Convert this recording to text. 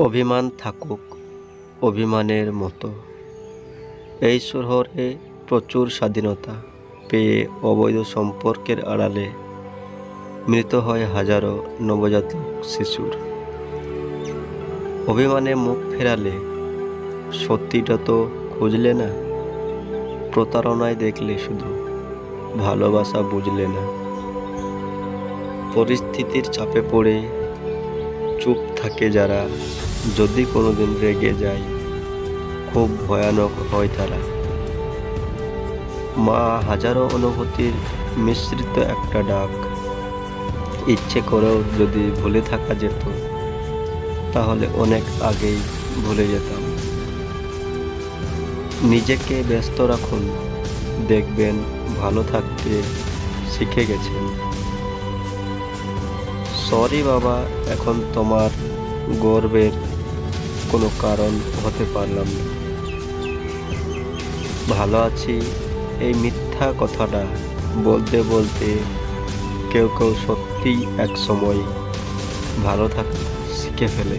অভিমান থাকুক অভিমানের মতো। এই শহরে প্রচুর স্বাধীনতা পেয়ে অবৈধ সম্পর্কের আড়ালে মৃত হয় হাজারো নবজাতক শিশুর। অভিমানে মুখ ফেরালে সত্যিটা তো খুঁজলে না, প্রতারণায় দেখলে শুধু ভালোবাসা বুঝলে না। পরিস্থিতির চাপে পড়ে চুপ থাকে যারা, যদি কোনোদিন রেগে যায় খুব ভয়ানক হয় তারা। মা হাজারো অনুভূতির মিশ্রিত একটা ডাক। ইচ্ছে করেও যদি ভুলে থাকা যেত তাহলে অনেক আগেই ভুলে যেতাম। নিজেকে ব্যস্ত রাখুন, দেখবেন ভালো থাকতে শিখে গেছেন। সরি বাবা, এখন তোমার গর্বের কোনো কারণ হতে পারলাম না। ভালো আছি এই মিথ্যা কথাটা বলতে বলতে কেউ কেউ সত্যিই এক সময় ভালো থাকতে শিখে ফেলে।